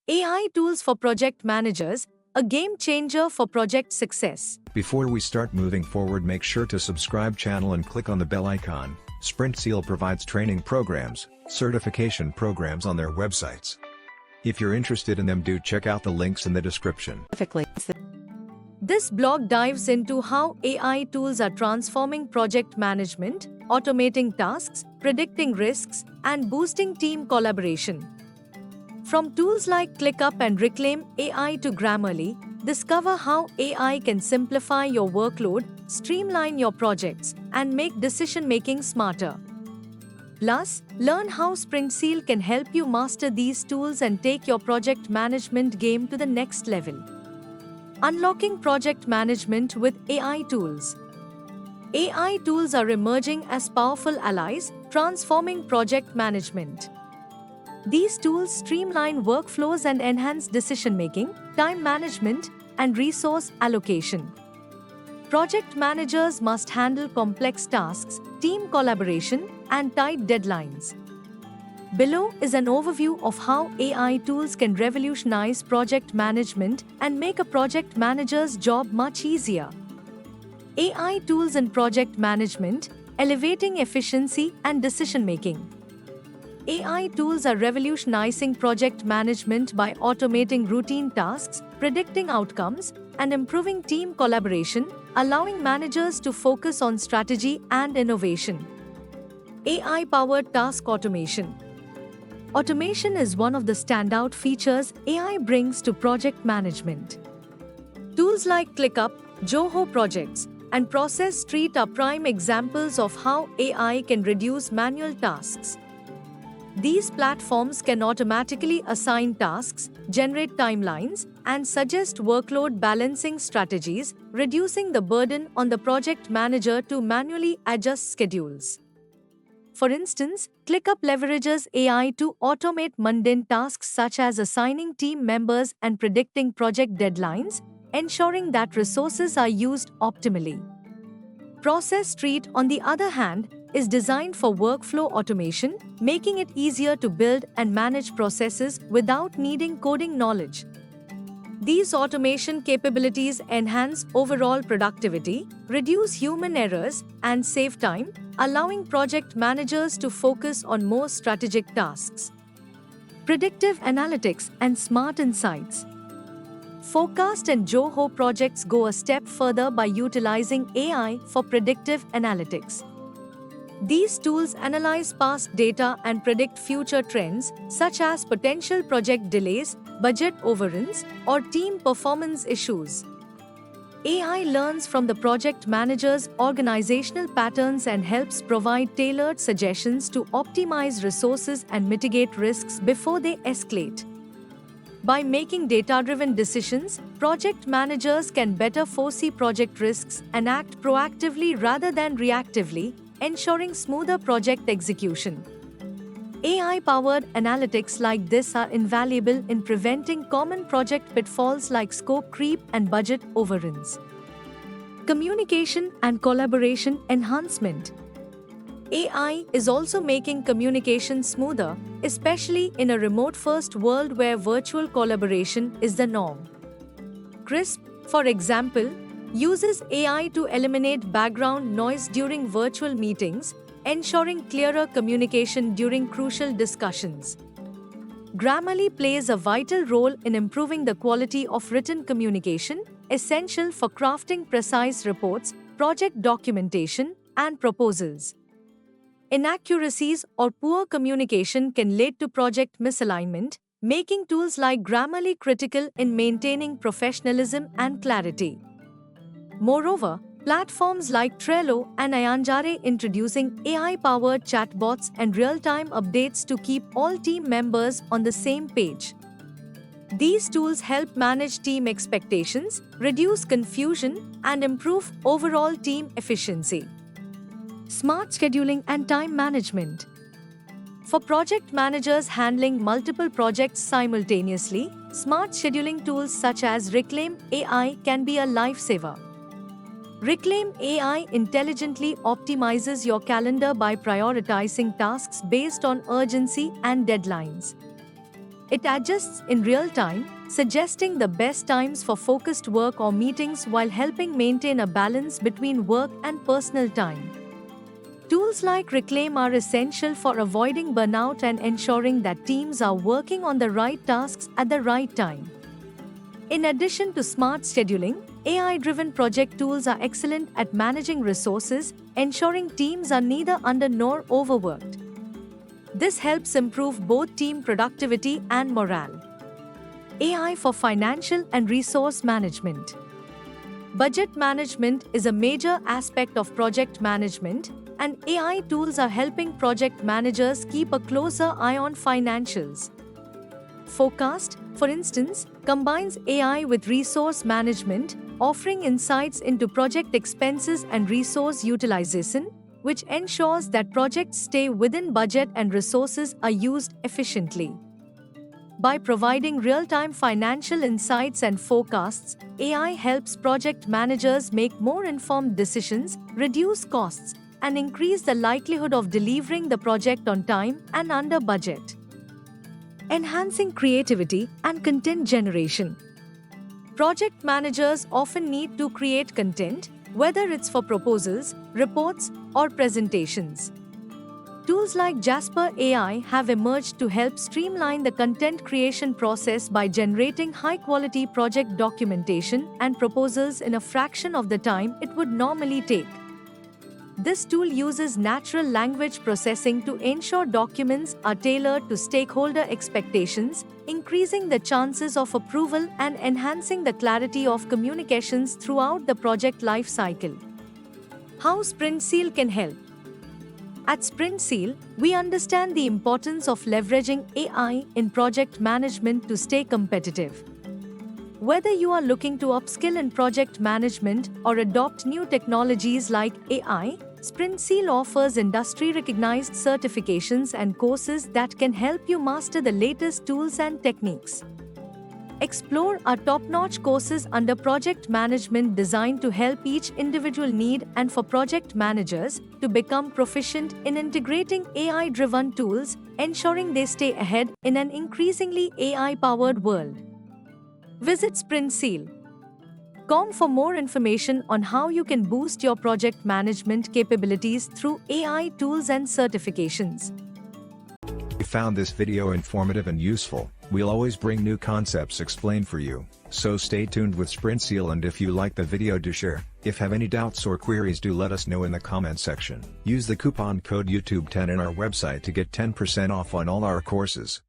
AI tools for project managers, a game changer for project success. Before we start moving forward, make sure to subscribe channel and click on the bell icon. SprintSeal provides training programs, certification programs on their websites. If you're interested in them, do check out the links in the description. This blog dives into how AI tools are transforming project management, automating tasks, predicting risks, and boosting team collaboration. From tools like ClickUp and Reclaim AI to Grammarly, discover how AI can simplify your workload, streamline your projects, and make decision-making smarter. Plus, learn how SprintSeal can help you master these tools and take your project management game to the next level. Unlocking project management with AI tools. AI tools are emerging as powerful allies, transforming project management. These tools streamline workflows and enhance decision-making, time management, and resource allocation. Project managers must handle complex tasks, team collaboration, and tight deadlines. Below is an overview of how AI tools can revolutionize project management and make a project manager's job much easier. AI tools in project management, elevating efficiency and decision-making. AI tools are revolutionizing project management by automating routine tasks, predicting outcomes, and improving team collaboration, allowing managers to focus on strategy and innovation. AI-powered task automation. Automation is one of the standout features AI brings to project management. Tools like ClickUp, Zoho Projects, and Process Street are prime examples of how AI can reduce manual tasks. These platforms can automatically assign tasks, generate timelines, and suggest workload balancing strategies, reducing the burden on the project manager to manually adjust schedules. For instance, ClickUp leverages AI to automate mundane tasks such as assigning team members and predicting project deadlines, ensuring that resources are used optimally. Process Street, on the other hand, is designed for workflow automation, making it easier to build and manage processes without needing coding knowledge. These automation capabilities enhance overall productivity, reduce human errors, and save time, allowing project managers to focus on more strategic tasks. Predictive analytics and smart insights. Forecast and Zoho Projects go a step further by utilizing AI for predictive analytics. These tools analyze past data and predict future trends, such as potential project delays, budget overruns, or team performance issues. AI learns from the project manager's organizational patterns and helps provide tailored suggestions to optimize resources and mitigate risks before they escalate. By making data-driven decisions, project managers can better foresee project risks and act proactively rather than reactively, ensuring smoother project execution. AI-powered analytics like this are invaluable in preventing common project pitfalls like scope creep and budget overruns. Communication and collaboration enhancement. AI is also making communication smoother, especially in a remote-first world where virtual collaboration is the norm. Crisp, for example, uses AI to eliminate background noise during virtual meetings, ensuring clearer communication during crucial discussions. Grammarly plays a vital role in improving the quality of written communication, essential for crafting precise reports, project documentation, and proposals. Inaccuracies or poor communication can lead to project misalignment, making tools like Grammarly critical in maintaining professionalism and clarity. Moreover, platforms like Trello and Ayanjare introducing AI-powered chatbots and real-time updates to keep all team members on the same page. These tools help manage team expectations, reduce confusion, and improve overall team efficiency. Smart scheduling and time management. For project managers handling multiple projects simultaneously, smart scheduling tools such as Reclaim AI can be a lifesaver. Reclaim AI intelligently optimizes your calendar by prioritizing tasks based on urgency and deadlines. It adjusts in real time, suggesting the best times for focused work or meetings while helping maintain a balance between work and personal time. Tools like Reclaim are essential for avoiding burnout and ensuring that teams are working on the right tasks at the right time. In addition to smart scheduling, AI-driven project tools are excellent at managing resources, ensuring teams are neither under nor overworked. This helps improve both team productivity and morale. AI for financial and resource management. Budget management is a major aspect of project management, and AI tools are helping project managers keep a closer eye on financials. Forecast, for instance, combines AI with resource management, offering insights into project expenses and resource utilization, which ensures that projects stay within budget and resources are used efficiently. By providing real-time financial insights and forecasts, AI helps project managers make more informed decisions, reduce costs, and increase the likelihood of delivering the project on time and under budget. Enhancing creativity and content generation. Project managers often need to create content, whether it's for proposals, reports, or presentations. Tools like Jasper AI have emerged to help streamline the content creation process by generating high-quality project documentation and proposals in a fraction of the time it would normally take. This tool uses natural language processing to ensure documents are tailored to stakeholder expectations, increasing the chances of approval and enhancing the clarity of communications throughout the project life cycle. How SprintSeal can help? At SprintSeal, we understand the importance of leveraging AI in project management to stay competitive. Whether you are looking to upskill in project management or adopt new technologies like AI, SprintSeal offers industry-recognized certifications and courses that can help you master the latest tools and techniques. Explore our top-notch courses under project management designed to help each individual need and for project managers to become proficient in integrating AI-driven tools, ensuring they stay ahead in an increasingly AI-powered world. Visit SprintSeal.com for more information on how you can boost your project management capabilities through AI tools and certifications. If you found this video informative and useful, we'll always bring new concepts explained for you, so stay tuned with SprintSeal, and if you like the video, do share. If have any doubts or queries, do let us know in the comment section. Use the coupon code YouTube10 in our website to get 10% off on all our courses.